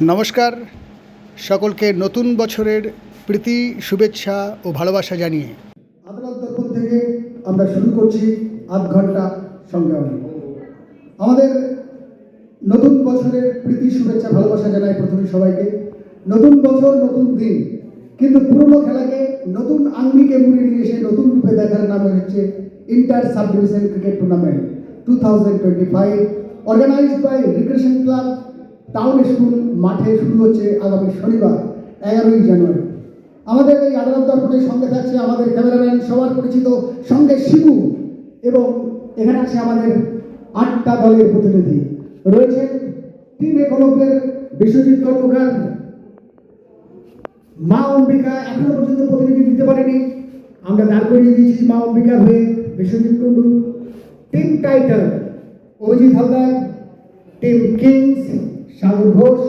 নমস্কার, সকলকে নতুন বছরের প্রীতি, শুভেচ্ছা ও ভালোবাসা জানিয়ে আদালত দর্পণ থেকে আমরা শুরু করছি আধ ঘন্টা সংগ্রাম। আমাদের নতুন বছরের প্রীতি, শুভেচ্ছা, ভালোবাসা জানাই প্রথমে সবাইকে। নতুন বছর, নতুন দিন, কিন্তু পুরনো খেলাকে নতুন আঙ্গিকে মুড়ে নিয়ে এসে নতুন রূপে দেখার নামে হচ্ছে inter sub division cricket tournament 2025 organised by recreation club town school মাঠে শুরু হচ্ছে আগামী শনিবার 11ই জানুয়ারি। আমাদের এই আদালত দর্পণের সঙ্গে থাকছে আমাদের ক্যামেরাম্যান সবার পরিচিত সঙ্গে শিবু, এবং এখানে আছে আমাদের 8টা দলের প্রতিনিধি রয়েছেন। টিম একলব্যের বিশ্বজিৎ কর্মকার, মা অম্বিকা এখনো পর্যন্ত প্রতিনিধি দিতে পারেনি, আমরা দাঁড় করিয়ে দিয়েছি মা অম্বিকার হয়ে Biswajit Kundu. Team Titan Abhijit Haldar, team Kings Sagar Ghosh,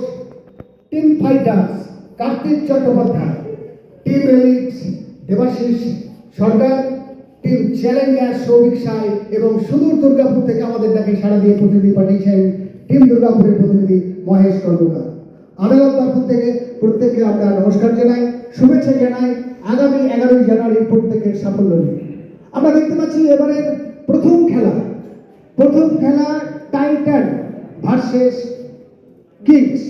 team Fighters Kartik Chattopadhyay, team Elite Debashis Sarkar, team Challenger Souvik Sai, এবং সুদূর দুর্গাপুর থেকে আমাদের ডাকে সাড়া দিয়ে প্রতিনিধি পাঠিয়েছেন টিম দুর্গাপুরের প্রতিনিধি মহেশ কর্মকার। আদালত দর্পণ থেকে প্রত্যেককে আমরা নমস্কার জানাই, শুভেচ্ছা জানাই আগামী 11ই জানুয়ারির প্রত্যেকের সাফল্য নিয়ে। আমরা দেখতে পাচ্ছি এবারের প্রথম খেলা Titan versus Kings.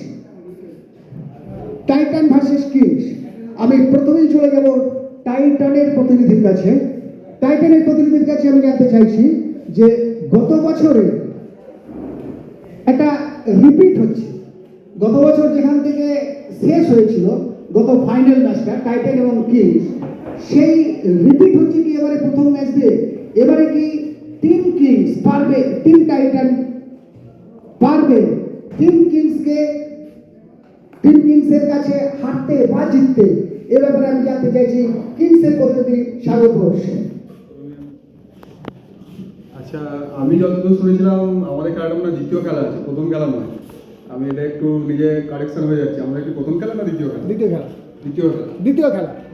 Titan versus Kings. আমি প্রথমেই চলে যাব টাইটানের প্রতিনিধির কাছে। টাইটানের প্রতিনিধির কাছে আমি জানতে চাইছি যে গত বছরে একটা রিপিট হচ্ছে। গত বছর যেখান থেকে শেষ হয়েছিল গত ফাইনাল ম্যাচটা টাইটান এবং কিংস, সেই রিপিট হচ্ছে কি এবারে প্রথম ম্যাচ দিয়ে? এবারে কি টিম কিংস পারবে, টিম টাইটান পারবে টিম কিংসের কাছে হারতে বা জিততে? এ ব্যাপারে আমি জানতে চাইছি কিংসের প্রতিনিধি সাগর ঘোষ। আচ্ছা, আমি যতদূর শুনেছিলাম আমাদের খেলাটা মনে হয় দ্বিতীয় খেলা আছে, প্রথম খেলা নয়। আমি এটা একটু নিজে কারেকশন হয়ে যাচ্ছি। আমরা কি প্রথম খেলা না দ্বিতীয় খেলা?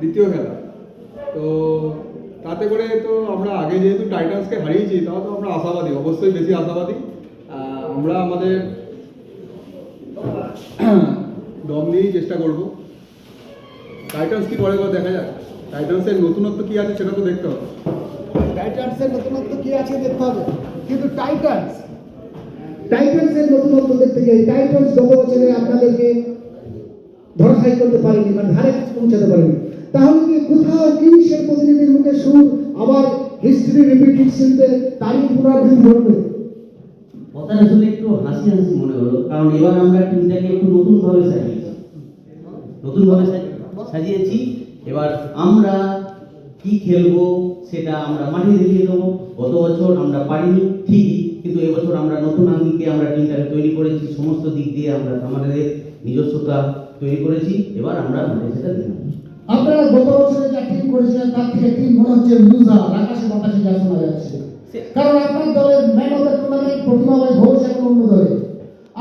দ্বিতীয় খেলা। তো তাতে করে তো আমরা আগে যেহেতু টাইটান্সকে হারিয়েছি, তাও তো আমরা আশাবাদী, অবশ্যই বেশি আশাবাদী। আমরা আমাদের দম দিয়েই চেষ্টা করব। টাইটান্স কি করে দেখা যাক। টাইটান্সের নতুনত্ব কি আছে সেটা তো দেখতে হবে। টাইটান্সের নতুনত্ব কি আছে দেখতে হবে, কিন্তু টাইটান্সের নতুনত্ব দেখতে গিয়ে টাইটান্স গত বছরে আপনাদেরকে ধরাশায়ী করতে পারেনি, মানে ধারে কাছে পৌঁছাতে পারেনি। তাহলে কি কোথাও কিংসের প্রতিনিধির মুখে সুর আবার হিস্ট্রি রিপিটেশনতে তারই পুনরাবৃত্তি ঘটবে? কথা আসলে একটু হাসি মনে হলো, কারণ এবার আমরা টিমটাকে একটু নতুনভাবে সাজিয়েছি। এবার আমরা কি খেলবো সেটা আমরা মাঠে দেখিয়ে দেবো। গত বছর আমরা পারিনি ঠিকই, কিন্তু এবছর আমরা নতুন আঙ্গিকে আমরা টিমটাকে তৈরি করেছি। সমস্ত দিক দিয়ে আমরা আমাদের নিজস্বতা তৈরি করেছি। এবার আমরা মাঠে সেটা দেখব। আপনারা গত বছরে যা টিম করেছিলেন তার থেকে টিম মনে হচ্ছে লুজার, আকাশে বাতাসে যা শোনা যাচ্ছে। কারণ আপনার দলের man of the tournament Pratimamoy Ghosh এখন অন্য দলে,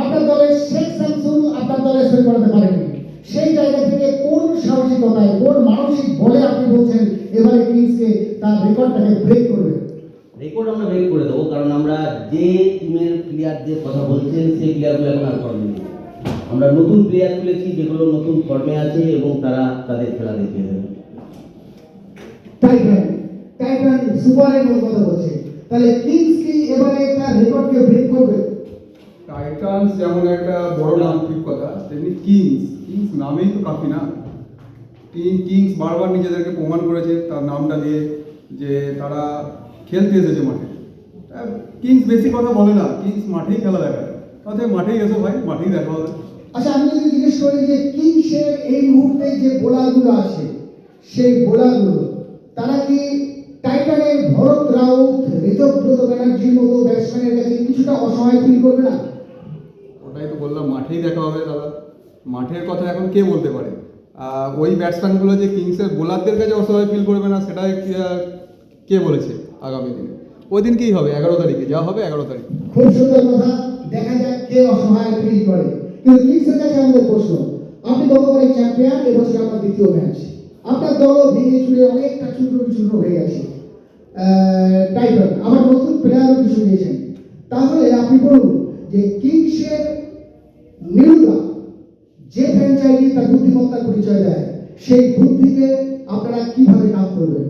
আপনার দলের শেখ শামসুল আপনার দলে সই করাতে পারেননি। সেই জায়গা থেকে কোন সাহসিকতায়, কোন মানসিক বলে আপনি বলছেন এবারে কিংসকে তার রেকর্ডটাকে ব্রেক করবে? রেকর্ড আমরা ব্রেক করে দেবো, কারণ আমরা যে টিমের প্লেয়ারদের কথা বলছেন সেই প্লেয়ারগুলো এখন আর ফর্মে নেই। আমরা নতুন প্লেয়ার তুলেছি যেগুলো নতুন ফর্মে আছে, এবং তারা তাদের খেলা দেখিয়ে দেবে। টাইটান সুপারের মতো কথা বলছে, তাহলে কিংস কি এবারে তার রেকর্ডকে ব্রেক করবে? টাইটান্স যেমন একটা বড় নাম, ঠিক কথা, তেমনি কিংস নামেই তো কাফি না। কিংস বারবার নিজেদেরকে প্রমাণ করেছে তার নামটা দিয়ে যে তারা খেলতে এসেছে মাঠে। কিংস বেশি কথা বলে না, কিংস মাঠেই খেলা দেখায়। তাহলে মাঠেই এসো ভাই, মাঠেই দেখা হবে। আচ্ছা, আমি যদি জিজ্ঞেস করি যে কিংসের এই মুহূর্তে যে বোলারগুলো আছে, সেই বোলারগুলো তারা কি টাইটানের ভরত রাউত, ঋতব্রত ব্যানার্জির মতো ব্যাটসম্যানের কাছে কিছুটা অসহায় ফিল করবে না? ওটাই তো বললাম, মাঠেই দেখা হবে দাদা। মাঠের কথা এখন কে বলতে পারে? ওই ব্যাটসম্যানগুলো যে কিংসের বোলারদের কাছে অসহায় ফিল করবে না, সেটাই কে বলেছে? আগামী দিনে ওই দিন কি হবে? 11 তারিখে যা হবে 11 তারিখ। খুব সুন্দর কথা, দেখা যাক কে অসহায় ফিল করে। কিন্তু কিংসের কাছে আমাদের প্রশ্ন, আপনি গতবারের চ্যাম্পিয়ন, এবছর আপনার দ্বিতীয় ম্যাচ, আপনার দল ভেঙে চুরে অনেকটা চূর্ণ হয়ে গেছে। টাইটান আমার নতুন প্লেয়ারও কিছু নিয়েছেন, তাহলে আপনি বলুন যে কিংসের নিরুদা যে ফ্র্যাঞ্চাইজি তার বুদ্ধিমত্তার পরিচয় দেয়, সেই বুদ্ধিকে আপনারা কিভাবে কাজ করবেন?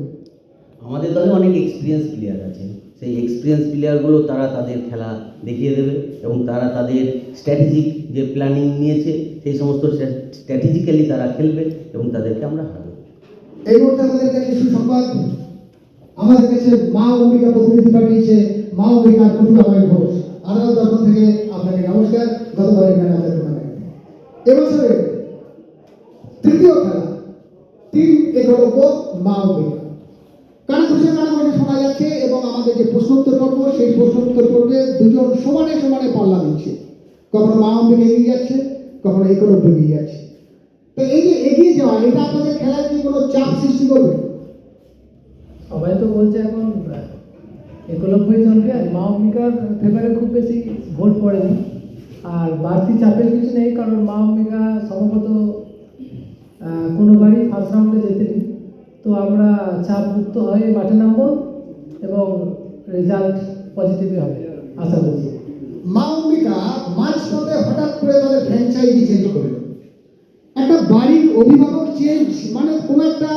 আমাদের দলে অনেক এক্সপিরিয়েন্স প্লেয়ার আছে, সেই এক্সপিরিয়েন্স প্লেয়ারগুলো তারা তাদের খেলা দেখিয়ে দেবে এবং তারা তাদের স্ট্র্যাটেজিক যে প্ল্যানিং নিয়েছে সেই সমস্ত স্ট্র্যাটেজিক্যালি তারা খেলবে এবং তাদেরকে আমরা হারাবো। এই মুহূর্তে আমাদের কাছে সুসংবাদ, আমাদের কাছে মা অম্বিকা প্রতিনিধি পাঠিয়েছে, মা অম্বিকার প্রতিভাবাই ঘোষ। আদালত দর্পণ থেকে আপনাকে নমস্কার। গতবারের ম্যান অফ দ্য টুর্নামেন্ট, এবছরের তৃতীয় খেলা টিম একলব্য মা অম্বিকা। কানাঘুষে শোনা যাচ্ছে এবং আমাদের যে প্রশ্নোত্তর পর্ব, সেই প্রশ্নোত্তর পর্বে দুজন সমানে সমানে পাল্লা দিচ্ছে। কখনো মা অম্বিকা এগিয়ে যাচ্ছে, কখনো একলব্য এগিয়ে যাচ্ছে। তো এই যে এগিয়ে যাওয়া, এটা আপনাদের খেলায় কি কোনো চাপ সৃষ্টি করবে? সবাই তো বলছে এখন একলব্যই চ্যাম্পিয়ন, মা অম্বিকার ফেভারে খুব বেশি ভোট পড়েনি। আর বাড়তি চাপের কিছু নেই, কারণ মা অম্বিকা সম্ভবত কোনোবারই ফার্স্ট রাউন্ডে যেতেনি। তো আমরা চাপ মুক্ত হয়ে মাঠে নামবো এবং রেজাল্ট পজিটিভই হবে আশা করছি। মা অম্বিকা মাঝপথে হঠাৎ করে তাদের ফ্র্যাঞ্চাইজি চেঞ্জ করলো। একটা বাড়ির অভিভাবক চেঞ্জ মানে কোনো একটা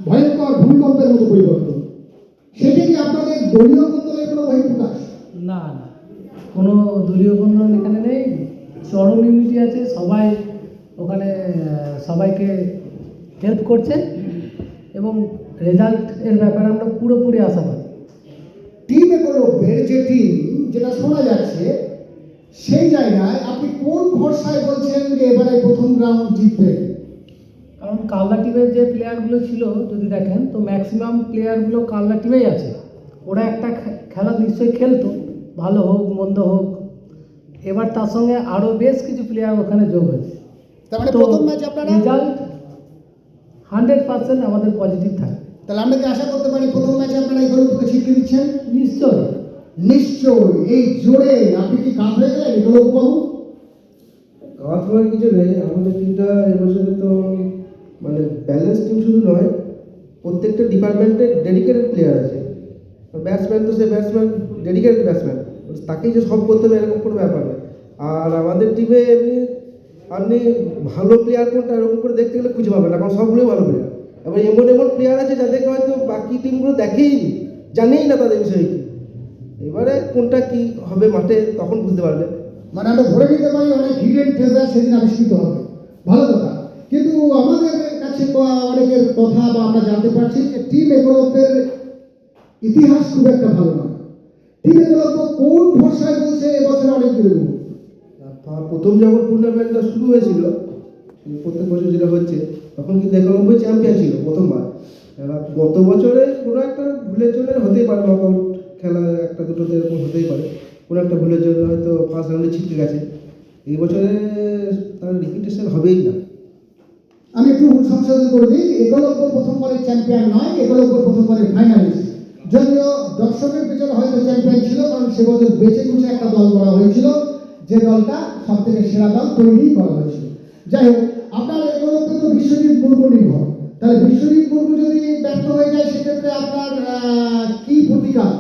ভয়ঙ্কর ভূমিকম্পের মতো পরিবর্তন। সেটা কি আপনাদের দলীয় বন্ধনের কোনো বহিঃপ্রকাশ? না না, কোনো দলীয় বন্ধন এখানে নেই, চরম ইউনিটি আছে, সবাই ওখানে সবাইকে হেল্প করছে এবং রেজাল্টের ব্যাপারে আমরা পুরোপুরি আশাবাদী। টিম একলব্যের যে টিম যেটা শোনা যাচ্ছে, সেই জায়গায় আপনি কোন ভরসায় বলছেন যে এবারে প্রথম রাউন্ড জিতবে? কারণ কালনা টিমের যে প্লেয়ারগুলো ছিল যদি দেখেন, তো ম্যাক্সিমাম প্লেয়ারগুলো কালনা টিমেই আছে। ওরা একটা খেলা নিশ্চয়ই খেলতো, ভালো হোক মন্দ হোক। এবার তার সঙ্গে আরও বেশ কিছু প্লেয়ার ওখানে যোগ হয়েছে। তার মানে তো প্রথম ম্যাচ আপনারা, রেজাল্ট 100% আমাদের পজিটিভ থাকে। তাহলে আমরা কি আশা করতে পারি প্রথম ম্যাচে আপনারা একলব্যকে ছিটকে দিচ্ছেন? নিশ্চয়ই। নিশ্চয়। এই জোরে আপনি কি কাজ হয়ে গেলেন একলব্য বাবু? কাজ হওয়ার কিছু নেই। আমাদের টিমটা এবছরে তো মানে ব্যালেন্স টিম শুধু নয়, প্রত্যেকটা ডিপার্টমেন্টে ডেডিকেটেড প্লেয়ার আছে। ব্যাটসম্যান তো সে ব্যাটসম্যান, ডেডিকেটেড ব্যাটসম্যান, তাকেই যে সব করতে হবে এরকম কোনো ব্যাপার নেই। আর আমাদের টিমে এমনি আপনি ভালো প্লেয়ার কোনটা এরকম করে দেখতে গেলে খুঁজে পাবেন না, কারণ সবগুলোই ভালো প্লেয়ার। এবার এমন এমন প্লেয়ার আছে যাদেরকে হয়তো বাকি টিমগুলো দেখেইনি, জানেই না তাদের বিষয়ে কি। এবারে কোনটা কি হবে মাঠে তখন বুঝতে পারবে। মানে আমরা ধরে নিতে পারি অনেক হিডেন ট্রেজার সেদিন আবিষ্কৃত হবে। ভালো কথা। কিন্তু আমাদের কাছে অনেকের কথা বা আমরা জানতে পারছি যে টিম একলব্যের ইতিহাস খুব একটা ভালো নয়। টিম একলব্য কোন ভরসায় বলছে এবছর অনেক দূরে? প্রথম যখন টুর্নামেন্টটা শুরু হয়েছিল, প্রত্যেক বছর যেটা হচ্ছে, তখন কিন্তু 91 চ্যাম্পিয়ন ছিল প্রথমবার। এবার গত বছরে কোনো একটা ভুলের জন্য হতেই পারে, নকআউট খেলা একটা দুটোতে এরকম হতেই পারে, কোনো একটা ভুলের জন্য হয়তো ফার্স্ট রাউন্ডে ছিটকে গেছে। এই বছরে তার রিপিটেশন হবেই না। আমি একটু সংশোধন করে দিই, একলব্য প্রথমবারের চ্যাম্পিয়ন নয়, একলব্য প্রথমবারের ফাইনালিস্ট। যদিও দর্শকের পেছনে হয়তো চ্যাম্পিয়ন ছিল, কারণ সে বছর বেছে কুচে একটা দল করা হয়েছিল, যে দলটা সব থেকে সেরা দল তৈরি করা হয়েছিল। যাই হোক, আপনার একলব্য তো বিশ্বজিৎ মুর্মু নির্ভর। তাহলে বিশ্বজিৎ মুর্মু যদি ব্যর্থ হয়ে যায়, সেক্ষেত্রে আপনার কি প্রতিকার?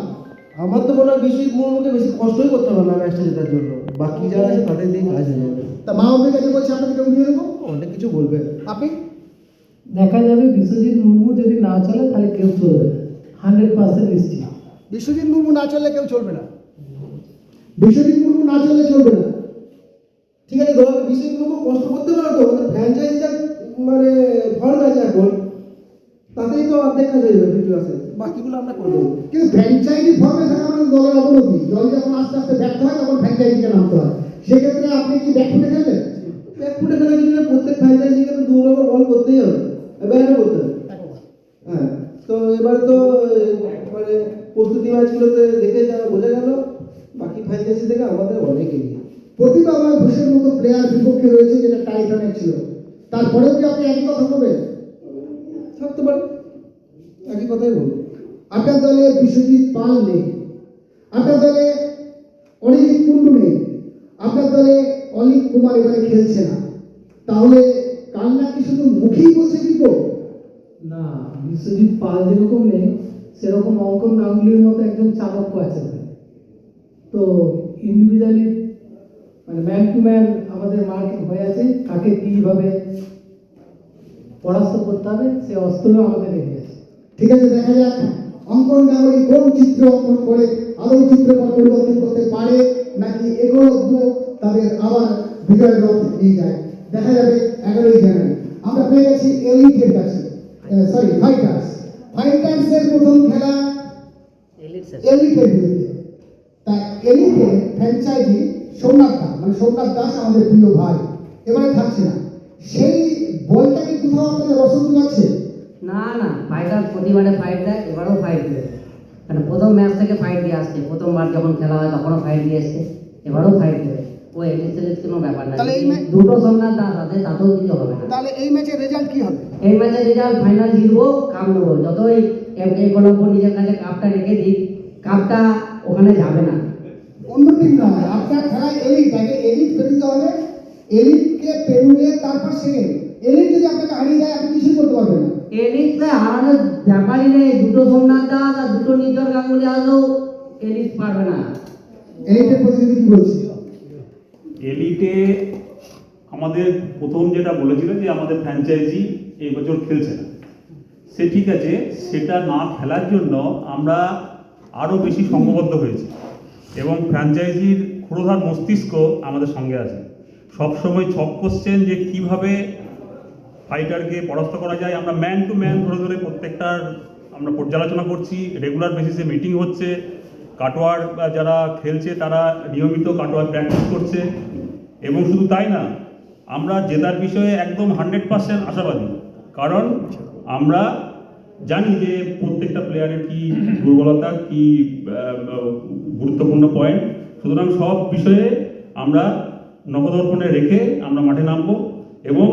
আমার তো মনে হয় বিশ্বজিৎ মুর্মুকে বেশি কষ্টই করতে হবে না ম্যাচটা জেতার জন্য, বাকি যারা আছে তাদের দিয়ে কাজ হয়ে যাবে। তা মা অম্বিকা যে বলছে আপনাকে উড়িয়ে দেবো, অনেক কিছু বলবে। আপনি দেখা যাবে বিশ্বজিৎ মুর্মু যদি না চলে তাহলে কেউ চলবে না, 100% নিশ্চিত। বিশ্বজিৎ মুর্মু না চললে কেউ চলবে না। বিশ্বজিৎ মুর্মু না চললে চলবে না। ঠিক আছে, তোমাকে বিশ্বজিৎ মুর্মু কষ্ট করতে পারো তো, আমাদের ফ্র্যাঞ্চাইজিটা মানে ফর্ম আছে এখন, তাতেই তো অর্ধেক কাজ হয়ে যাবে 50%, বাকিগুলো আমরা করে দেবো। কিন্তু ফ্র্যাঞ্চাইজি ফর্মে থাকা মানে দলের অবনতি। দল যখন আস্তে আস্তে ব্যর্থ হয় তখন ফ্র্যাঞ্চাইজিকে নামতে হয়। সেক্ষেত্রে আপনি কি ব্যাকফুটে খেলবেন? এক ফুটে খেলা কিছু না, প্রত্যেক ফ্র্যাঞ্চাইজিকে তো 2 ওভার বল করতেই হবে, ব্যাটও করতে হবে। হ্যাঁ, তো এবার তো মানে প্রস্তুতি ম্যাচগুলোতে দেখে যা বোঝা গেল, বাকি ফ্র্যাঞ্চাইজি থেকে আমাদের অনেক এগিয়ে। প্রতিভা আমার ঘোষের মতো প্লেয়ার বিপক্ষে রয়েছে, যেটা টাইটানের ছিল। তারপরেও কি আপনি একই কথা বলবেন? থাকতে পারে, একই কথাই বলবো। আপনার দলে বিশ্বজিৎ পাল নেই, আপনার দলে অরিজিৎ কুন্ডু নেই, আপনার দলে অলিক কুমার এবারে খেলছে না। তাহলে কান্না কি শুধু মুখেই বলছে কিন্তু? না, বিশ্বজিৎ পাল যেরকম নেই, সেরকম অঙ্কন গাঙ্গুলির মতো একজন চাণক্য আছে। তো ইন্ডিভিজুয়ালি মানে ম্যান টু ম্যান আমাদের মার্কিং হয়ে আছে, কাকে কীভাবে পরাস্ত করতে হবে সে অস্ত্রও আমাদের রেডি আছে। ঠিক আছে, দেখা যাক অঙ্কন গাঙ্গুলি কোন চিত্র অঙ্কন করে আদৌ চিত্রপট পরিবর্তন করতে পারে নাকি একলব্য তাদের আবার বিজয়ের রথ নিয়ে যায়। দেখা যাবে 11ই জানুয়ারি। আমরা পেয়ে গেছি এলিটের কাছে, সরি ফাইটার্সের প্রথম খেলা এলিটের বিরুদ্ধে। তাই এলিটের ফ্র্যাঞ্চাইজি সোমনাথ দাস আমাদের প্রিয় ভাই এবারে থাকছে না, সেই বলটাকে কোথাও আমাদের রসদ আছে। না না, ফাইটার প্রতিবারে ফাইট দেয়, এবারেও ফাইট দেবে। মানে প্রথম ম্যাচ থেকে ফাইট দিয়ে আসছে, প্রথমবার যখন খেলা হয় তখনও ফাইট দিয়ে এসছে, এবারেও ফাইট দেবে। ও এলিট কোনো ব্যাপার না। তাহলে এই দুটো সোমনাথ দাস আছে, তাতেও কিছু হবে না। তাহলে এই ম্যাচের রেজাল্ট কি হবে? এই ম্যাচের রেজাল্ট ফাইনাল জিতবো, কাপ নেবো। যতই একলব্য নিজের কাছে কাপটা রেখে দিই, কাপটা ওখানে যাবে না। অন্য টিম নয়, আপনার খেলায় এলিট, আগে এলিট পেরোতে হবে, এলিটকে পেরুলে তারপর সেকেন্ড। এলিট যদি আপনাকে হারিয়ে দেয় আপনি কিছুই করতে পারবেন না। এলিটকে হারানোর ব্যাপারই নেই। দুটো সোমনাথ দাস আর দুটো নিজের গাঙ্গুলি আসলেও এলিট পারবে না। এলিটের প্রতিনিধি কি বলছে? এলিটে আমাদের প্রথম যেটা বলেছিল যে আমাদের ফ্র্যাঞ্চাইজি এই বছর খেলছে না, সে ঠিক আছে, সেটা না খেলার জন্য আমরা আরও বেশি সংঘবদ্ধ হয়েছি এবং ফ্র্যাঞ্চাইজির ক্ষুরধার মস্তিষ্ক আমাদের সঙ্গে আছে। সবসময় ছক কোশ্চেন যে কীভাবে ফাইটারকে পরাস্ত করা যায়, আমরা ম্যান টু ম্যান ধরে ধরে প্রত্যেকটার আমরা পর্যালোচনা করছি, রেগুলার বেসিসে মিটিং হচ্ছে, কাটোয়ার যারা খেলছে তারা নিয়মিত কাটোয়ার প্র্যাকটিস করছে এবং শুধু তাই না, আমরা জেতার বিষয়ে একদম 100% আশাবাদী, কারণ আমরা জানি যে প্রত্যেকটা প্লেয়ারের কি দুর্বলতা, কি গুরুত্বপূর্ণ পয়েন্ট। সুতরাং সব বিষয়ে আমরা নখদর্পণে রেখে আমরা মাঠে নামবো এবং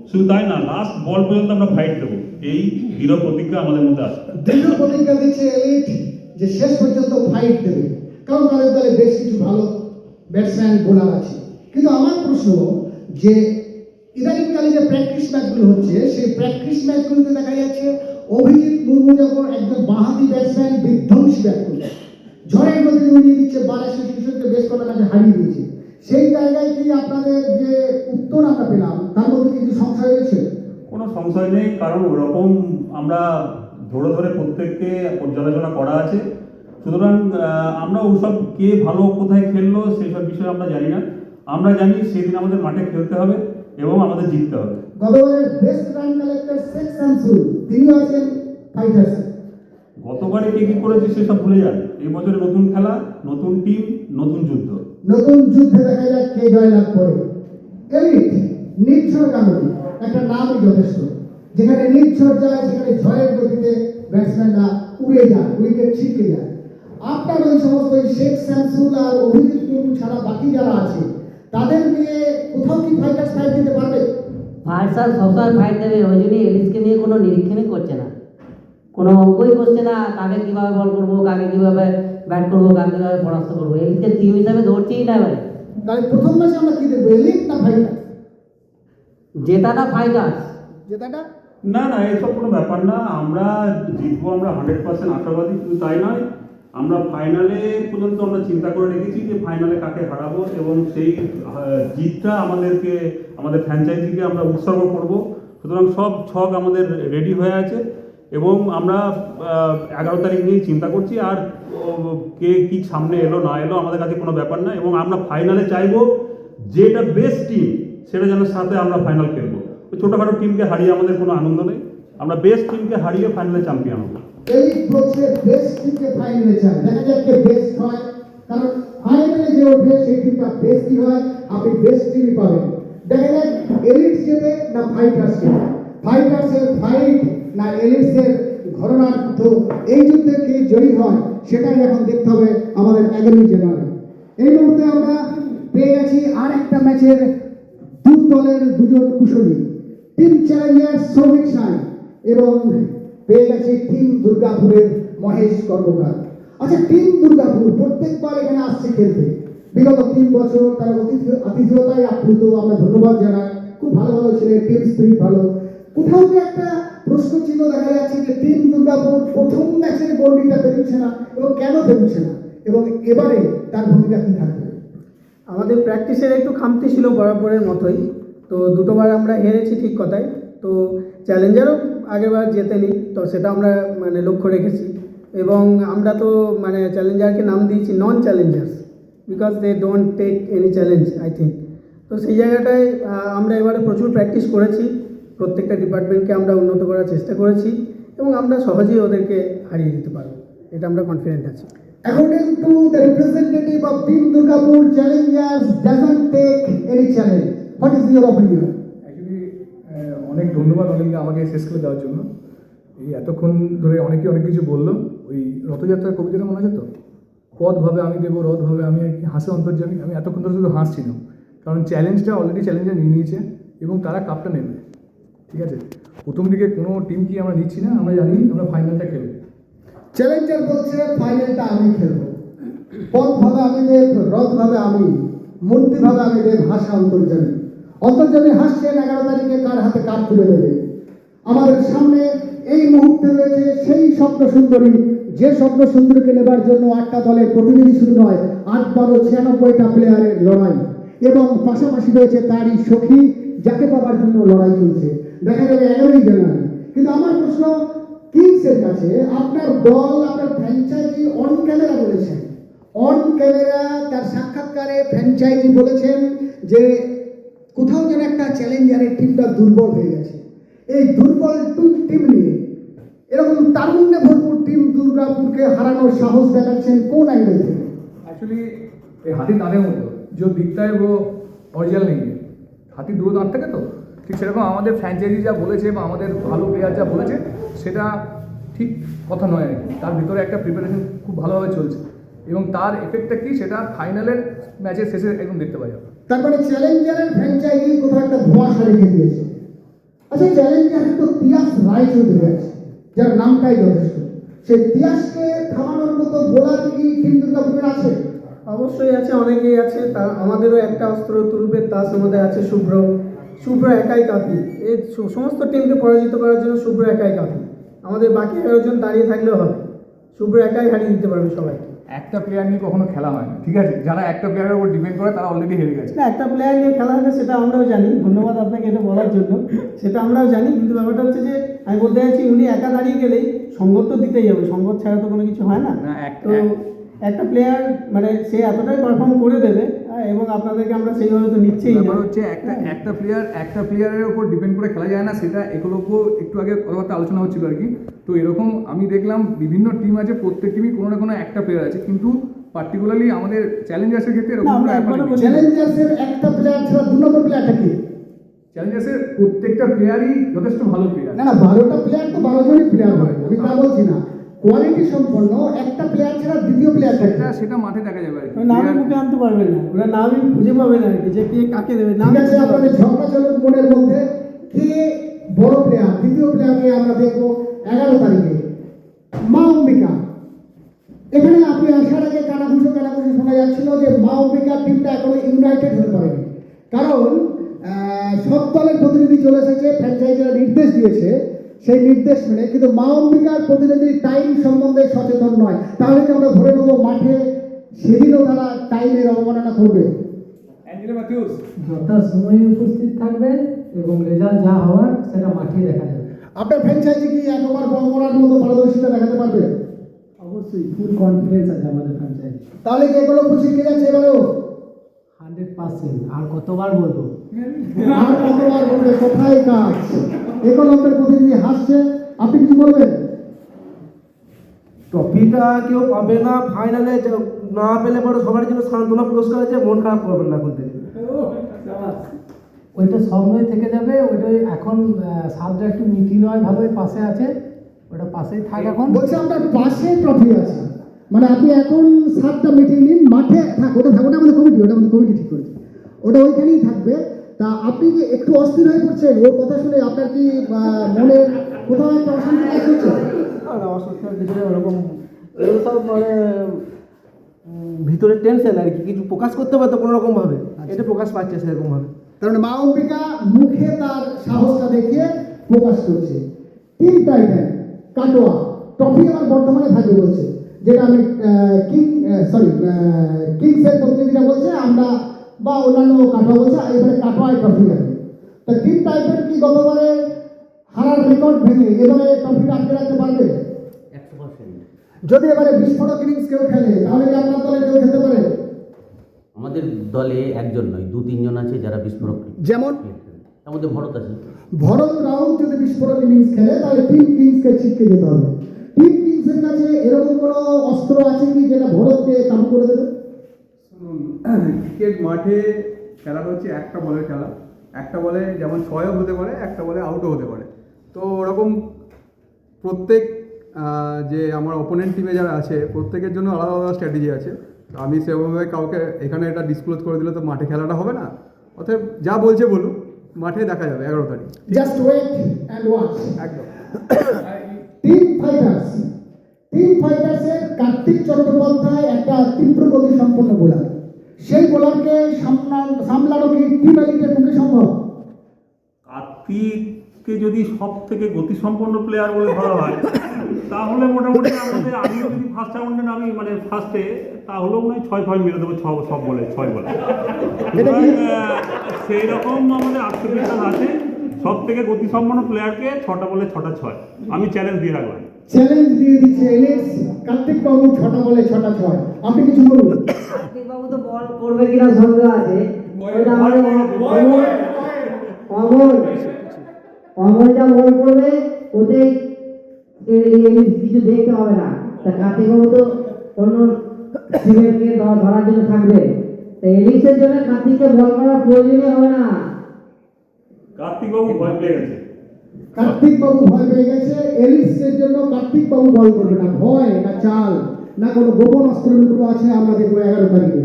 শুধু তাই না, লাস্ট বল পর্যন্ত আমরা ফাইট দেবো, এই দৃঢ় প্রতিজ্ঞা আমাদের মধ্যে আছে। দৃঢ় প্রতিজ্ঞা দিচ্ছে এলিট যে শেষ পর্যন্ত ফাইট দেবে, কারণ তাদের দলে বেশ কিছু ভালো ব্যাটসম্যান বোলার আছে। কিন্তু আমার প্রশ্ন যে ইদানিংকালে যে প্র্যাকটিস ম্যাচগুলো হচ্ছে, সেই প্র্যাকটিস ম্যাচগুলোতে দেখা যাচ্ছে অভিজিৎ মুর্মু যখন একজন বাঁহাতি ব্যাটসম্যান বিধ্বংসী ব্যাট করছে, ঝড়ের গতিতে উড়িয়ে দিচ্ছে, 82-63 বেশ কটা ম্যাচে হারিয়ে দিয়েছে, সেই জায়গায় কি আপনাদের যে উত্তর আমরা পেলাম তার মধ্যে কিছু সংশয় রয়েছে? কোনো সংশয় নেই, কারণ ওরকম আমরা ধরে ধরে প্রত্যেককে পর্যালোচনা করা আছে। সুতরাং আমরা ওসব কে ভালো কোথায় খেললো সেই সব বিষয়ে আমরা জানি না। আমরা জানি সেদিন আমাদের মাঠে খেলতে হবে এবং আমাদের জিততে হবে। গতবারের best run collector Sheikh Shamsul, তিনি আছেন ফাইটার্স। গতবারে কে কী করেছে সেসব ভুলে যান। এই বছরে নতুন খেলা, নতুন টিম, নতুন যুদ্ধ। নতুন যুদ্ধে দেখা যাক কে জয়লাভ করে। এলিট নির্ঝর গাঙ্গুলি একটা নামই যথেষ্ট, যেখানে নির্ঝর যায় সেখানে ঝড়ের গতিতে ব্যাটসম্যানরা উড়ে যায়, উইকেট ছিটকে যায়। আপনার ওই সমস্ত শেখ শামসুল আর অভিজিৎ মুর্মু ছাড়া বাকি যারা আছে তাদের নিয়ে কোথাও কি ফাইটার্স ফাইট দিতে পারবে? ফাইটার সবসময় ফাইট দেবে, ওই জন্যই এলিটকে নিয়ে কোনো নিরীক্ষণই করছে না, কোনো অঙ্কই করছে না কাকে কীভাবে বল করবো, কাকে কীভাবে ব্যাট করবো, কাকে কীভাবে পরাস্ত করবো। এলিটকে টিম হিসাবে ধরছেই না এবারে। তাহলে প্রথম ম্যাচে আমরা কি দেখবো, এলিট না ফাইটার্স? জেতাটা ফাইটার্স। জেতাটা না না, এসব কোনো ব্যাপার না, আমরা জিতবো, আমরা 100% আশাবাদী। শুধু তাই নয়, আমরা ফাইনালে পর্যন্ত আমরা চিন্তা করে রেখেছি যে ফাইনালে কাকে হারাবো এবং সেই জিতটা আমাদেরকে, আমাদের ফ্র্যাঞ্চাইজিকে আমরা উৎসর্গ করব। সুতরাং সব ছক আমাদের রেডি হয়ে আছে এবং আমরা 11 তারিখ নিয়ে চিন্তা করছি। আর কে কি সামনে এলো না এলো আমাদের কাছে কোনো ব্যাপার না, এবং আমরা ফাইনালে চাইবো যেটা বেস্ট টিম সেটা যেন সাথে আমরা ফাইনাল খেলবো। ছোটোখাটো টিমকে হারিয়ে আমাদের কোনো আনন্দ নেই, আমরা বেস্ট টিমকে হারিয়ে ফাইনালে চ্যাম্পিয়ন হবো। এলিট বলছে বেস্ট টিমকে ফাইনালে চায়, দেখা যাক কে বেস্ট হয়, কারণ ফাইনালে যে ওঠে সেই টিমটা বেস্টই হয়, আপনি বেস্ট টিমই পাবেন। দেখা যাক এলিট জেতে না ফাইটার্স জেতে, ফাইটার্সের ফাইট না এলিটসের ঘরনার্থ, এই যুদ্ধে কে জয়ী হয় সেটাই এখন দেখতে হবে আমাদের 11ই জানুয়ারি। এই মুহূর্তে আমরা পেয়ে গেছি আর একটা ম্যাচের দু দলের দুজন কুশলী, টিম চ্যালেঞ্জার্স সৌভিক সাই এবং পেয়ে গেছি টিম দুর্গাপুরের মহেশ কর্মকার। আচ্ছা, টিম দুর্গাপুর প্রত্যেকবার এখানে আসছে খেলতে, বিগত 3 বছর তারা আতিথেয়তায় আপ্লুত, আমরা ধন্যবাদ জানাই। খুব ভালো ভালো ছিলেন, টিম স্পিরিট ভালো। কোথাও কি একটা প্রশ্ন চিহ্ন দেখা যাচ্ছে যে টিম দুর্গাপুর প্রথম ম্যাচের গন্ডিটা পেরোচ্ছে না এবং কেন পেরোচ্ছে না, এবং এবারে তার ভূমিকা কি থাকবে? আমাদের প্র্যাকটিসের একটু খামতি ছিল বরাবরের মতোই, তো দুটোবার আমরা হেরেছি ঠিক কথাই। তো চ্যালেঞ্জারও আগেরবার জেতেনি, তো সেটা আমরা মানে লক্ষ্য রেখেছি। এবং আমরা তো মানে চ্যালেঞ্জারকে নাম দিয়েছি non Challengers, because they don't take any challenge I think. তো সেই জায়গাটায় আমরা এবারে প্রচুর প্র্যাকটিস করেছি, প্রত্যেকটা ডিপার্টমেন্টকে আমরা উন্নত করার চেষ্টা করেছি এবং আমরা সহজেই ওদেরকে হারিয়ে দিতে পারবো, এটা আমরা কনফিডেন্ট আছি। According to the representative of Team Durgapur, challengers doesn't take any challenge. What is your opinion? Actually অনেক ধন্যবাদ অনেকটা আমাকে শেষ করে দেওয়ার জন্য। এই এতক্ষণ ধরে অনেকে অনেক কিছু বললো। ওই রথযাত্রার কবিতাটা মনে আছে তো, পথভাবে আমি দেবো রথভাবে আমি হাসে অন্তর্যামী। আমি এতক্ষণ ধরে শুধু হাসছিলাম, কারণ চ্যালেঞ্জটা অলরেডি চ্যালেঞ্জার নিয়ে নিয়েছে এবং তারা কাপটা নেবে। ঠিক আছে, প্রথম দিকে কোনো টিম কি আমরা নিচ্ছি না, আমরা জানি আমরা ফাইনালটা খেলবো। চ্যালেঞ্জার বলছে ফাইনালটা আমি খেলবো, পথভাবে আমি দেব, রথভাবে আমি, মূর্তিভাবে আমি দেব, হাসা অন্তর্যামী। অন্তর্যামী হাসছেন 11 তারিখে কার হাতে কাপ তুলে দেবে। আমাদের সামনে এই মুহূর্তে রয়েছে সেই স্বপ্ন সুন্দরী, যে স্বপ্ন সুন্দরীকে নেবার জন্য 8টা দলের প্রতিনিধি শুধু নয়, 8-12-96টা প্লেয়ারের লড়াই, এবং পাশাপাশি রয়েছে তারই সখী, যাকে পাবার জন্য লড়াই চলছে। দেখা যাবে 11ই জানুয়ারি। কিন্তু আমার প্রশ্ন কিংসের কাছে, আপনার দল, আপনার ফ্র্যাঞ্চাইজি অন ক্যামেরা বলেছেন, অন ক্যামেরা তার সাক্ষাৎকারে ফ্র্যাঞ্চাইজি বলেছেন যে কোথাও যেন একটা চ্যালেঞ্জারের টিমটা দুর্বল হয়ে গেছে। এই দুর্বল টিম নিয়ে এরকম তারুণ্যে ভরপুর টিম দুর্গাপুরকে হারানোর সাহস দেখাচ্ছেন কোন অ্যাঙ্গেল থেকে? एक्चुअली ये हाथी दाँतेর মতো, जो दिखता है वो অরিজিনাল নেই। হাতি দুটো দাঁত থাকে তো, ঠিক সেরকম আমাদের ফ্র্যাঞ্চাইজি যা বলেছে বা আমাদের ভালো প্লেয়ার যা বলেছে সেটা ঠিক কথা নয় আর কি। তার ভিতরে একটা প্রিপারেশন খুব ভালোভাবে চলছে এবং তার এফেক্টটা কি সেটা ফাইনালের ম্যাচের শেষে একদম দেখতে পাওয়া যাবে। তার মানে চ্যালেঞ্জারের ফ্র্যাঞ্চাইজি কোথাও একটা ধোঁয়াশা রেখে দিয়েছে। আচ্ছা, চ্যালেঞ্জারের তো তিয়াস রায়চৌধুরী আছে, যার নামটাই যথেষ্ট। সেই তিয়াসকে থামানোর মতো বোলার কি টিম দুর্গাপুরের আছে? অবশ্যই আছে, অনেকেই আছে। তা আমাদেরও একটা অস্ত্র তুরুপের তাস আমাদের আছে শুভ্র। শুভ্র একাই কাফি, এই সমস্ত টিমকে পরাজিত করার জন্য শুভ্র একাই কাফি। আমাদের বাকি 11 জন দাঁড়িয়ে থাকলেও হবে, শুভ্র একাই হারিয়ে দিতে পারবে সবাই। একটা প্লেয়ার নিয়ে কখনো খেলা হয় না, ঠিক আছে? যারা একটা প্লেয়ারের উপর ডিপেন্ড করে তারা অলরেডি হেরে গেছে। না, একটা প্লেয়ার নিয়ে খেলা হবে সেটা আমরাও জানি, ধন্যবাদ আপনাকে এটা বলার জন্য, সেটা আমরাও জানি। কিন্তু ব্যাপারটা হচ্ছে যে আমি বলতে চাইছি উনি একা দাঁড়িয়ে গেলেই সঙ্গত তো দিতেই হবে, সঙ্গত ছাড়া তো কোনো কিছু হয় না। তো একটা প্লেয়ার মানে সে এতটাই পারফর্ম করে দেবে এবং আপনাদেরকে আমরা সেইভাবে তো নিচ্ছেই না। ব্যাপার হচ্ছে একটা প্লেয়ারের উপর ডিপেন্ড করে খেলা যায় না, সেটা একলব্য একটু আগে কথাবার্তা আলোচনা হচ্ছিল আর কি। তো এরকম আমি দেখলাম বিভিন্ন টিম আছে, প্রত্যেক টিমই কোনো না কোনো একটা প্লেয়ার আছে, কিন্তু পার্টিকুলারলি আমাদের চ্যালেঞ্জার্সের ক্ষেত্রে এরকম কোনো ব্যাপার নেই। চ্যালেঞ্জার্সের একটা প্লেয়ার ছাড়া 2 নম্বর প্লেয়ারটা কি? চ্যালেঞ্জার্সের প্রত্যেকটা প্লেয়ারই যথেষ্ট ভালো প্লেয়ার। না 12টা প্লেয়ার তো 12 জনই প্লেয়ার হয়, আমি তা বলছি না। কোয়ালিটি সম্পন্ন একটা প্লেয়ার ছাড়া দ্বিতীয় প্লেয়ারটা সেটা মাঠে দেখা যাবে আর কি। নামই মুখে আনতে পারবে না, ওরা নামই খুঁজে পাবে না আর কি, যে কে কাকে দেবে। নাম ঠিক আছে, আপনাদের ঝগড়া চলুক মনের মধ্যে, কে বড় প্লেয়ার। দ্বিতীয় প্লেয়ারকে আমরা দেখবো 11 তারিখে। মা অম্বিকা, এখানে আপনি আসার আগে কানাঘুষো শোনা যাচ্ছিল যে মা অম্বিকার টিমটা এখনো ইউনাইটেড হতে পারেনি, কারণ সব দলের প্রতিনিধি চলে এসেছে, ফ্র্যাঞ্চাইজিরা নির্দেশ দিয়েছে, সেই নির্দেশ মেনে। কিন্তু মা অম্বিকার প্রতিনিধি টাইম সম্বন্ধে সচেতন নয়। তাহলে কি আমরা ধরে নেবো মাঠে সেদিনও তারা টাইমের অবমাননা করবে? যথাসময়ে উপস্থিত থাকবে এবং রেজাল্ট যা হওয়ার সেটা মাঠে দেখা যাবে। আপনার ফ্র্যাঞ্চাইজি কি একবার বঙ্গরার মতো পারদর্শিতা দেখাতে পারবে? অবশ্যই ফুল কনফিডেন্স আছে আমাদের ফ্র্যাঞ্চাইজি। তাহলে কি এগুলো ছিটকে যাচ্ছে এবারেও? 100%। আর কতবার বলবো? আর কতবার বলবে? কোথায় কাজ? একলব্যের প্রতিনিধি হাসছে, আপনি কিছু বলবেন? ট্রফিটা কেউ পাবে না, ফাইনালে না পেলে পরে সবার জন্য সান্ত্বনা পুরস্কার আছে, মন খারাপ করবেন না এখন থেকে। ওইটা স্বপ্নই থেকে যাবে, ওইটা এখন সাবটা একটু মিটি নয় ভালোই পাশে আছে, ওটা পাশেই থাক। এখন বলছে আপনার পাশে ট্রফি আছে, মানে আপনি এখন 7টা মিটিং নিন, মাঠে থাক। ওটা আমাদের কমিটি ঠিক করেছে, ওটা ওইখানেই থাকবে। তা আপনি কি একটু অস্থির হয়ে পড়ছেন ওর কথা শুনে? আপনার কি মনে কোথাও একটা অশান্তি কাজ করছে? না অসুস্থতার কিছু ওরকম, এগুলো সব মানে ভিতরে টেনশন আর কি, কিছু প্রকাশ করতে পারতো কোনো রকমভাবে, এটা প্রকাশ পাচ্ছে সেরকমভাবে। তার মানে মা অম্বিকা মুখে তার সাহসটা দেখিয়ে প্রকাশ করছে। টিম টাইটান কাটোয়া ট্রফি আমার বর্তমানে থাকবে বলছে, যেটা আমি কিংসের প্রতিনিধিরা বলছে আমরা বা অন্যান্য কাটোয়া বলছে, এবারে কাটোয়ায় ট্রফি যাবে। তা টিম টাইটান কি গতবারে হারার রেকর্ড ভেঙে এবারে ট্রফিটা আটকে রাখতে পারবে? 100%। যদি এবারে বিস্ফোরক ইনিংস কেউ খেলে তাহলে কি আপনার দলে কেউ খেলতে পারে? আমাদের দলে একজন নয়, 2-3 জন আছে যারা বিস্ফোরক। যেমন তার মধ্যে ভরত আছে। ভরত রাউত যদি বিস্ফোরক ইনিংস খেলে তাহলে টিম কিংসকে ছিটকে যেতে হবে। টিম কিংসের কাছে এরকম কোনো অস্ত্র আছে কি যেটা ভরতকে কাবু করে দেবে? শুনুন, ক্রিকেট মাঠে খেলাটা হচ্ছে একটা বলের খেলা। একটা বলে যেমন 6ও হতে পারে, একটা বলে আউটও হতে পারে। তো ওরকম প্রত্যেক যে আমার অপোনেন্ট টিমে যারা আছে প্রত্যেকের জন্য আলাদা আলাদা স্ট্র্যাটেজি আছে। তো আমি সেভাবে কাউকে এখানে এটা ডিসক্লোজ করে দিলে তো মাঠে খেলাটা হবে না। অতএব যা বলছে বলুক, মাঠে দেখা যাবে 11 তারিখ। Just wait and watch. একদম। টিম ফাইটার্সের কার্তিক চট্টোপাধ্যায় একটা তীব্র গতি সম্পন্ন বোলার। সেই বোলারকে সামলানো কি টিম এলিটের পক্ষে সম্ভব? কার্তিককে যদি সব থেকে গতিসম্পন্ন প্লেয়ার বলে ধরা হয় তাহলে মোটামুটি আমাদের, আমিও যদি ফার্স্ট রাউন্ডে নামি মানে ফার্স্টে, তাহলেও মনে হয় 6 মেরে দেবো, সব বলে 6 বলে। সেই রকম আমাদের আত্মবিশ্বাস আছে। সব থেকে গতিসম্পন্ন প্লেয়ারকে 6টা বলে 6টা 6। আমি চ্যালেঞ্জ দিয়ে রাখলাম। চ্যালেঞ্জ দিয়ে দিচ্ছে এলিটস কার্তিক বাবু 6টা বলে 6টা 6। আপনি কিছু বলুন। কার্তিক বাবু তো বল করবে কিনা সন্দেহ আছে। ওইটা আমাদের অমলটা বল করবে, ওতে কিছু দেখতে হবে না। তা কার্তিক বাবু তো অন্য টিমকে ধরার জন্য থাকবে। তো এলিক্সের জন্য কার্তিককে বল করার প্রয়োজনই হবে না। কার্তিক বাবু ভয় পেয়ে গেছে। এলিটসের জন্য কার্তিক বাবু বল করবে না। ভয় না চাল না কোনো গোপন অস্ত্রের উপর আছে আমরা দেখবো 11 তারিখে।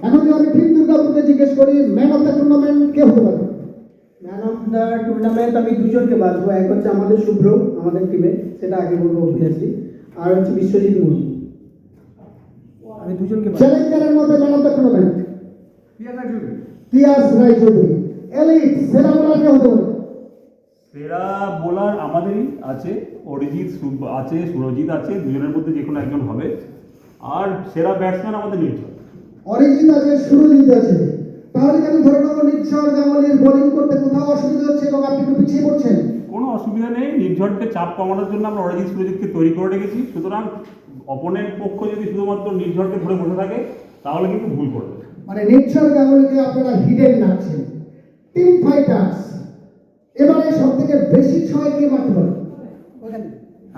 এখন যদি আমি টিম দুর্গাপুরকে জিজ্ঞেস করি ম্যান অফ দ্য টুর্নামেন্ট কে হতে পারে? ম্যান অফ দ্য টুর্নামেন্ট আমি দুজনকে বাঁচবো। এক হচ্ছে আমাদের শুভ্র, আমাদের টিমে, সেটা আগে বলবো অবভিয়াসলি। আর হচ্ছে বিশ্বজিৎ মুর্মু। আমি দুজনকে চ্যালেঞ্জারের মধ্যে man of the tournament Tiyas Roychowdhury. Elite সেরা বোলার কে হতে পারে? সেরা বোলার আমাদেরই আছে, অরিজিৎ আছে, সুরজিৎ আছে, দুজনের মধ্যে যে কোনো একজন হবে। আর সেরা ব্যাটসম্যান আমাদের নির্ঝর। অরিজিৎ আছে, সুরজিৎ আছে। তাহলে কি আমি ধরে নেবো নির্ঝর গাঙ্গুলির বোলিং করতে কোথাও অসুবিধা হচ্ছে এবং আপনি একটু পিছিয়ে পড়ছেন? কোনো অসুবিধা নেই। নির্ঝরকে চাপ কমানোর জন্য আমরা অরিজিৎ সুরজিৎকে তৈরি করে রেখেছি। সুতরাং অপোনেন্ট পক্ষ যদি শুধুমাত্র নির্ঝরকে ধরে বসে থাকে তাহলে কিন্তু ভুল করবে। মানে নির্ঝর গাঙ্গুলিকে আপনারা হিডেন রাখছেন। টিম ফাইটার্স এবারে সব থেকে বেশি 6 কে মারতে পারে?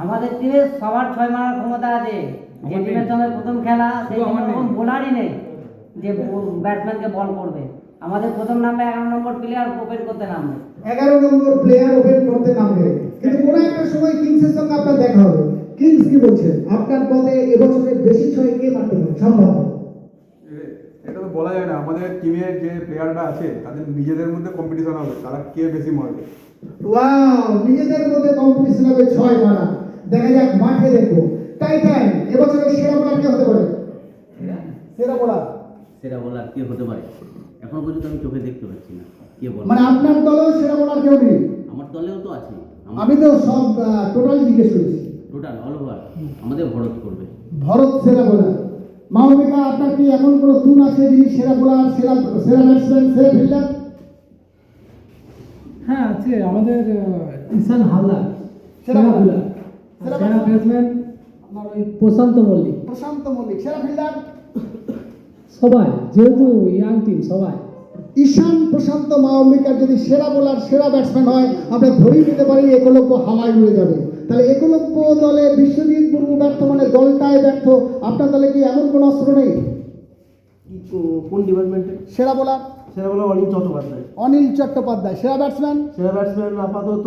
আমাদের টিমে সবার 6 মারার ক্ষমতা আছে। যে টিমের সঙ্গে প্রথম খেলা সেই টিমের কোনো বোলারই নেই যে ব্যাটসম্যানকে বল করবে। আমাদের প্রথম নামবে 11 নম্বর প্লেয়ার ওপেন করতে নামবে। 11 নম্বর প্লেয়ার ওপেন করতে নামবে। কিন্তু কোনো একটা সময় কিংসের সঙ্গে আপনার দেখা হবে। কিংস কি বলছেন? আপনার পদে এবছরের বেশি 6 কে মারতে পারে সম্ভব? এটা তো বলা যায় না। আমাদের টিমের যে প্লেয়াররা আছে তাদের নিজেদের মধ্যে কম্পিটিশন হবে, তারা কে বেশি মারবে। ওয়াও, নিজেদের মধ্যে কম্পিটিশন হবে 6 মারা। দেখা যাক মাঠে দেখো। টাইটান এবছরের সেরা বোলার কে হতে পারে? সেরা বোলার কি হতে পারে এখনো পর্যন্ত আমি চোখে দেখতে পাচ্ছি না। কে বলে? মানে আপনার দলেও সেরা বোলার কেউ নেই? আমার দলেও তো আছে। আমি তো সব টোটাল জিজ্ঞেস করেছি। টোটাল অল ওভার আমাদের ভরত করবে। ভরত সেরা বোলার। মাহমিকা, আপনার কি এমন কোনো তুন আছে যিনি সেরা বোলার, সেরা ব্যাটসম্যান, সেরা ফিল্ডার? হ্যাঁ আছে, আমাদের ঈশান হালদার সেরা বোলার। সেরা ব্যাটসম্যান আমার ওই প্রশান্ত মল্লিক। সেরা ফিল্ডার? সবাই, যেহেতু ইয়াং টিম সবাই। ঈশান প্রশান্ত মাহমিকার যদি সেরা বোলার সেরা ব্যাটসম্যান হয় আমরা ধরেই নিতে পারি একলব্য হাওয়ায় উড়ে যাবে। তাহলে একলব্য দলে বিশ্বজিৎ মুর্মু ব্যর্থ মানে দলটাই ব্যর্থ। আপনার দলে কি এমন কোনো অস্ত্র নেই? কোন ডিপার্টমেন্টে? সেরা বোলার অনিল চট্টোপাধ্যায়। অনিল চট্টোপাধ্যায়। সেরা ব্যাটসম্যান আপাতত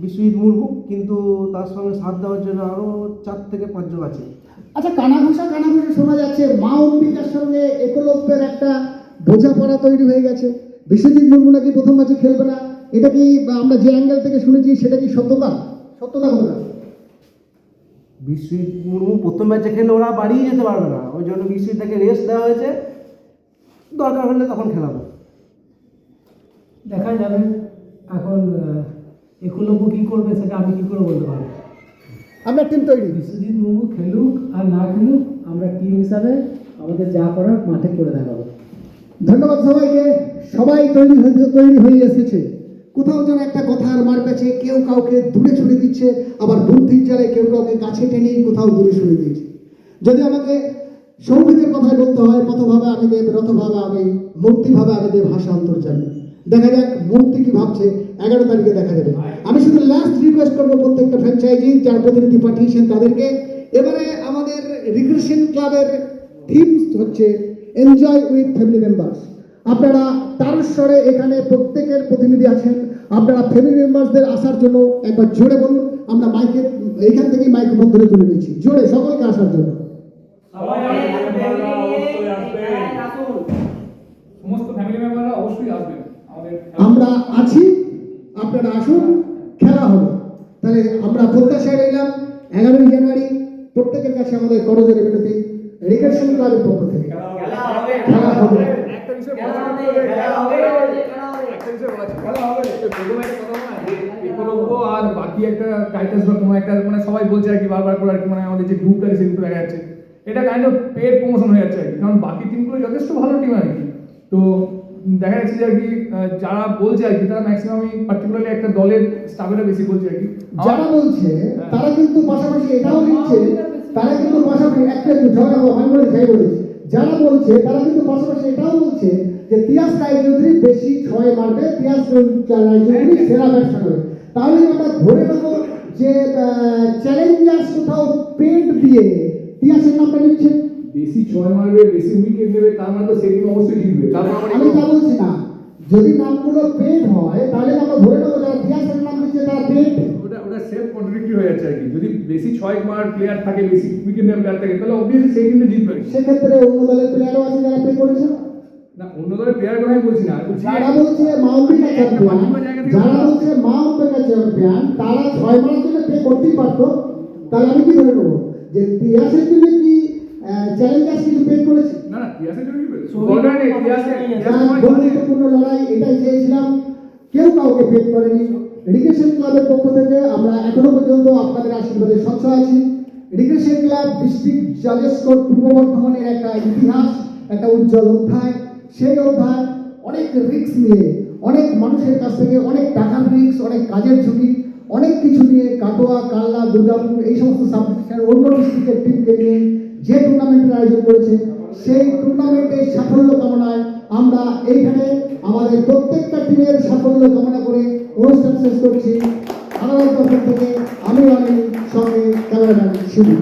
বিশ্বজিৎ মুর্মু, কিন্তু তার সঙ্গে সাথ দেওয়ার জন্য আরও 4 থেকে 5 জন আছে। আচ্ছা, কানাঘুষা শোনা যাচ্ছে মা অম্বিকার সঙ্গে একলব্যের একটা বোঝাপড়া তৈরি হয়ে গেছে। বিশ্বজিৎ মুর্মু নাকি প্রথম ম্যাচে খেলবে না। এটা কি আমরা যে অ্যাঙ্গেল থেকে শুনেছি সেটা কি সত্যতা হবে না? বিশ্বজিৎ মুর্মু প্রথম ম্যাচে খেলে ওরা বাড়িয়ে যেতে পারবে না, ওই জন্য বিশ্বজিৎটাকে রেস্ট দেওয়া হয়েছে। দরকার হলে তখন খেলাবো। দেখা যাবে। এখন একলব্য কী করবে সেটা আমি কী করে বলতে পারবো। আমরা টিম তৈরি। বিশ্বজিৎ মুর্মু খেলুক আর না খেলুক, আমরা টিম হিসাবে আমাদের যা করার মাঠে করে দেখাবো। ধন্যবাদ সবাইকে। সবাই তৈরি হয়ে এসেছে। কোথাও যেন একটা কথার মার কাছে কেউ কাউকে দূরে ছুড়ে দিচ্ছে, আবার বুদ্ধির জালে কেউ কাউকে কাছে টেনে কোথাও দূরে সরে দিয়েছে। যদি আমাকে সঙ্গীতের কথায় বলতে হয়, পথভাবে আমি দেব, রথভাবে আমি, মূর্তিভাবে আমি দেব, ভাষা অন্তর্জামী। দেখা যাক মূর্তি কি ভাবছে, 11 তারিখে দেখা যাবে। আমি শুধু লাস্ট রিকোয়েস্ট করবো প্রত্যেকটা ফ্র্যাঞ্চাইজি যার প্রতিনিধি পাঠিয়েছেন তাদেরকে, এবারে আমাদের রিক্রিয়েশন ক্লাবের থিম হচ্ছে এনজয় উইথ ফ্যামিলি মেম্বার্স। আপনারা তারস্বরে এখানে প্রত্যেকের প্রতিনিধি আছেন, আপনারা ফ্যামিলি মেম্বার্সদের আসার জন্য একবার জোরে বলুন। আমরা মাইকের এইখান থেকেই মাইক্রোফোন ধরে তুলে নিচ্ছি, জোরে সকলকে আসার জন্য। সমস্ত ফ্যামিলি মেম্বাররা অবশ্যই আসবেন। আমরা আছি, আপনারা আসুন, খেলা হবে। তাহলে আমরা প্রত্যাশায় রইলাম 11ই জানুয়ারি প্রত্যেকের কাছে আমাদের করজোরে বিনতি, রিক্রিয়েশন ক্লাবের পক্ষ থেকে খেলা হবে। একটা বিষয় খেলা হবে, একলব্য আর বাকি একটা টাইটাস বা কোনো একটা মানে সবাই বলছে আর কি বারবার করে আর কি, মানে আমাদের যে গ্রুপটা আছে সেগুলো দেখা যাচ্ছে এটা কাইন্ড অফ পেড প্রমোশন হয়ে যাচ্ছে আর কি, কারণ বাকি টিমগুলো যথেষ্ট ভালো টিম আর কি। তো দেখা যাচ্ছে যে আর কি যারা বলছে আর কি তারা ম্যাক্সিমামই পার্টিকুলারলি একটা দলের স্টাফেরা বেশি বলছে আর কি। যারা বলছে তারা কিন্তু পাশাপাশি এটাও লিখছে, তারা কিন্তু পাশাপাশি একটা ঝগড়া হয় বলে যাই বলেছে, যারা বলছে তারা কিন্তু পাশাপাশি এটাও বলছে যে তিয়াস রায়চৌধুরী বেশি 6 মারবে, তিয়াস রায়চৌধুরী সেরা ব্যাটসম্যান হবে। তাহলে আমরা ধরে নেব যে চ্যালেঞ্জার্স কোথাও পেড দিয়ে তিয়াসের নামটা নিচ্ছে। বেশি 6 মারবে, বেশি উইকেট নেবে, তার মানে তো সেই টিম অবশ্যই জিতবে। তারপর আমি তা বলছি না, যদি নামগুলো পেড হয় তাহলে আমরা ধরে নেবো যারা তিয়াসের নাম দিচ্ছে তারা পেড। ওটা সেলফ কন্ট্রাডিক্টরি হয়ে যাচ্ছে আর কি। যদি বেশি 6 মার প্লেয়ার থাকে, বেশি উইকেট নেওয়ার প্লেয়ার থাকে, তাহলে অবভিয়াসলি সেই টিমটা জিতবে। সেক্ষেত্রে অন্য দলের প্লেয়ারও আছে যারা পে করেছে না, অন্য দলের প্লেয়ার কথাই বলছি না, বলছি যারা বলছে মাউন্টেকা চ্যাম্পিয়ন, যারা বলছে মাউন্টেকা চ্যাম্পিয়ন তারা 6 মারের জন্য পে করতেই পারতো। তাহলে আমি কি ধরে নেবো যে তিয়াসের জন্য কি চ্যালেঞ্জার্স কিছু পে করেছে? না না, তিয়াসের জন্য কি দরকার নেই, বন্ধুত্বপূর্ণ লড়াই এটাই চেয়েছিলাম, কেউ কাউকে পে করেনি। রিক্রিয়েশন ক্লাবের পক্ষ থেকে আমরা এখনো পর্যন্ত আপনাদের আশীর্বাদে স্বচ্ছ আছি। রিক্রিয়েশন ক্লাব ডিস্ট্রিক্ট জাজেস কোর্ট পূর্ব বর্ধমানের একটা ইতিহাস, একটা উজ্জ্বল অধ্যায়। সেই অধ্যায় অনেক রিস্ক নিয়ে, অনেক মানুষের কাছ থেকে অনেক টাকার রিস্ক, অনেক কাজের ঝুঁকি, অনেক কিছু নিয়ে কাটোয়া, কালনা, দুর্গাপুর এই সমস্ত সাবডিভিশনের অন্য ডিস্ট্রিক্টের টিমকে নিয়ে যে টুর্নামেন্টের আয়োজন করেছে, সেই টুর্নামেন্টের সাফল্য কামনায় আমরা এইখানে আমাদের প্রত্যেকটা টিমের সাফল্য কামনা করে অনুষ্ঠান শেষ করছি। আদালত থেকে আমি সঙ্গে ক্যামেরাম্যান শুরু।